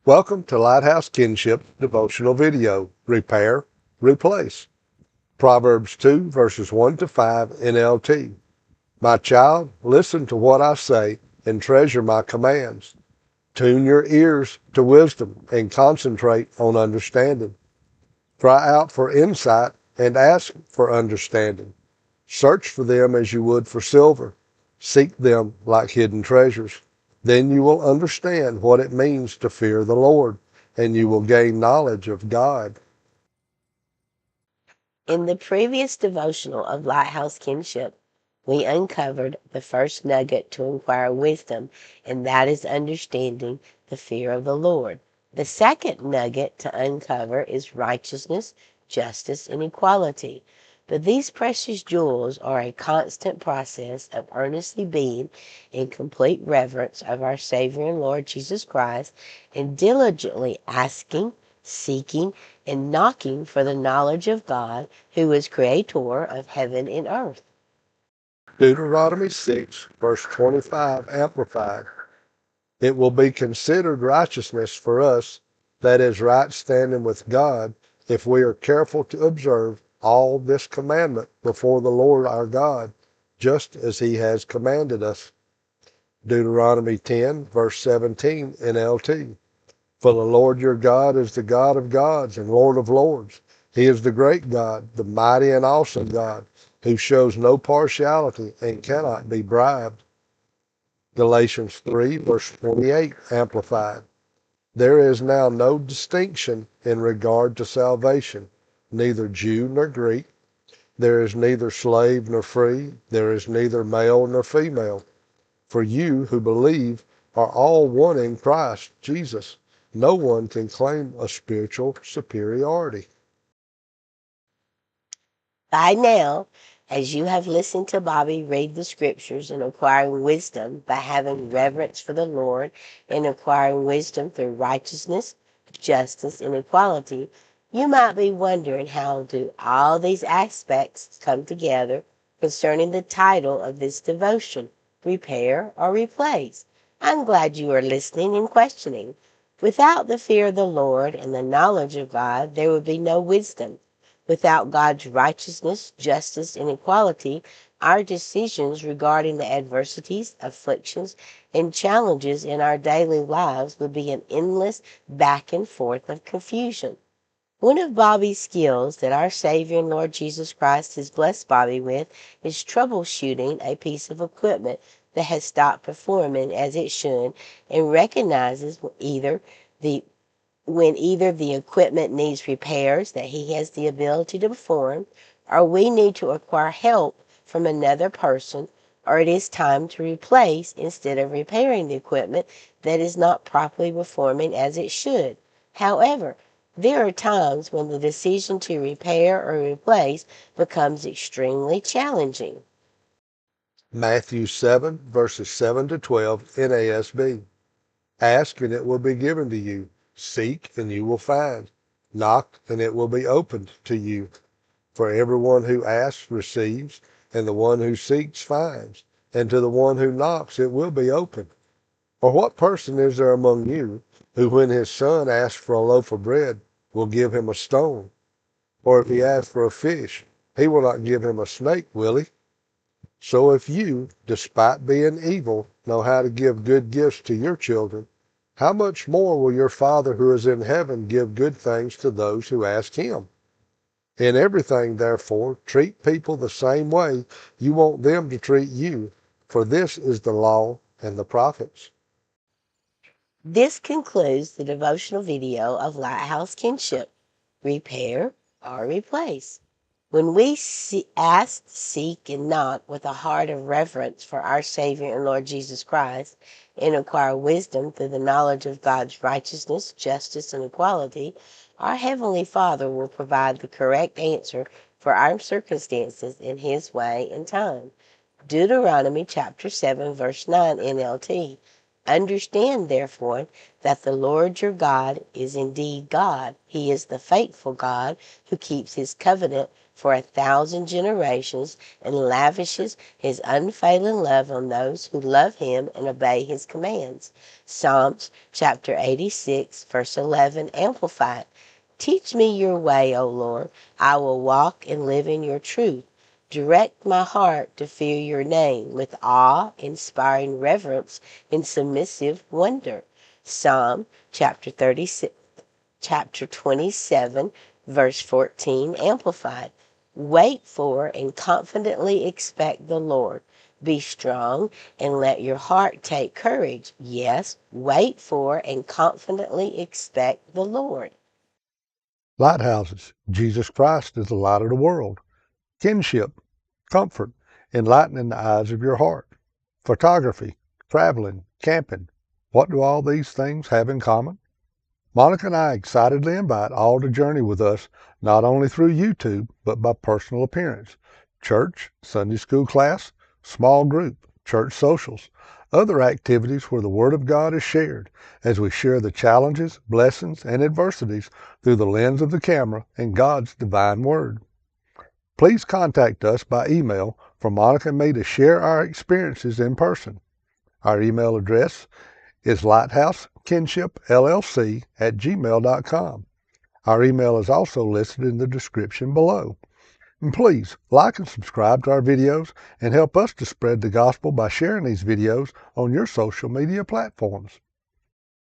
Welcome to Lighthouse KinShip devotional video, Repair, Replace. Proverbs 2 verses 1 to 5 NLT. My child, listen to what I say and treasure my commands. Tune your ears to wisdom and concentrate on understanding. Cry out for insight and ask for understanding. Search for them as you would for silver. Seek them like hidden treasures. Then you will understand what it means to fear the Lord, and you will gain knowledge of God. In the previous devotional of Lighthouse Kinship, we uncovered the first nugget to inquire wisdom, and that is understanding the fear of the Lord. The second nugget to uncover is righteousness, justice, and equality. But these precious jewels are a constant process of earnestly being in complete reverence of our Savior and Lord Jesus Christ and diligently asking, seeking, and knocking for the knowledge of God, who is creator of heaven and earth. Deuteronomy 6 verse 25 Amplified. It will be considered righteousness for us, that is right standing with God, if we are careful to observe all this commandment before the Lord our God, just as he has commanded us. Deuteronomy 10 verse 17 NLT. For the Lord your God is the God of gods and Lord of lords. He is the great God, the mighty and awesome God, who shows no partiality and cannot be bribed. Galatians 3 verse 28 Amplified. There is now no distinction in regard to salvation, neither Jew nor Greek. There is neither slave nor free. There is neither male nor female. For you who believe are all one in Christ Jesus. No one can claim a spiritual superiority. By now, as you have listened to Bobby read the scriptures and acquiring wisdom by having reverence for the Lord and acquiring wisdom through righteousness, justice, and equality, you might be wondering how do all these aspects come together concerning the title of this devotion, Repair or Replace. I'm glad you are listening and questioning. Without the fear of the Lord and the knowledge of God, there would be no wisdom. Without God's righteousness, justice, and equality, our decisions regarding the adversities, afflictions, and challenges in our daily lives would be an endless back and forth of confusion. One of Bobby's skills that our Savior and Lord Jesus Christ has blessed Bobby with is troubleshooting a piece of equipment that has stopped performing as it should and recognizes the when either the equipment needs repairs that he has the ability to perform, or we need to acquire help from another person, or it is time to replace instead of repairing the equipment that is not properly performing as it should. However, there are times when the decision to repair or replace becomes extremely challenging. Matthew 7 verses 7 to 12 NASB. Ask and it will be given to you. Seek and you will find. Knock and it will be opened to you. For everyone who asks receives, and the one who seeks finds, and to the one who knocks it will be opened. Or what person is there among you who, when his son asks for a loaf of bread, will give him a stone? Or if he asks for a fish, he will not give him a snake, will he? So if you, despite being evil, know how to give good gifts to your children, how much more will your Father who is in heaven give good things to those who ask him? In everything, therefore, treat people the same way you want them to treat you, for this is the law and the prophets. This concludes the devotional video of Lighthouse Kinship, Repair or Replace. When we ask, seek, and knock with a heart of reverence for our Savior and Lord Jesus Christ, and acquire wisdom through the knowledge of God's righteousness, justice, and equality, our Heavenly Father will provide the correct answer for our circumstances in His way and time. Deuteronomy chapter 7, verse 9 NLT. Understand, therefore, that the Lord your God is indeed God. He is the faithful God who keeps his covenant for 1,000 generations and lavishes his unfailing love on those who love him and obey his commands. Psalms chapter 86, verse 11, Amplified. Teach me your way, O Lord. I will walk and live in your truth. Direct my heart to fear your name with awe-inspiring reverence and submissive wonder. Psalm chapter 27, verse 14, Amplified. Wait for and confidently expect the Lord. Be strong and let your heart take courage. Yes, wait for and confidently expect the Lord. Lighthouses. Jesus Christ is the light of the world. KinShip. Comfort. Enlightening the eyes of your heart. Photography. Traveling. Camping. What do all these things have in common? Monica and I excitedly invite all to journey with us, not only through YouTube, but by personal appearance. Church, Sunday school class, small group, church socials, other activities where the Word of God is shared as we share the challenges, blessings, and adversities through the lens of the camera and God's divine Word. Please contact us by email for Monica and me to share our experiences in person. Our email address is lighthousekinshipllc@gmail.com. Our email is also listed in the description below. And please like and subscribe to our videos and help us to spread the gospel by sharing these videos on your social media platforms.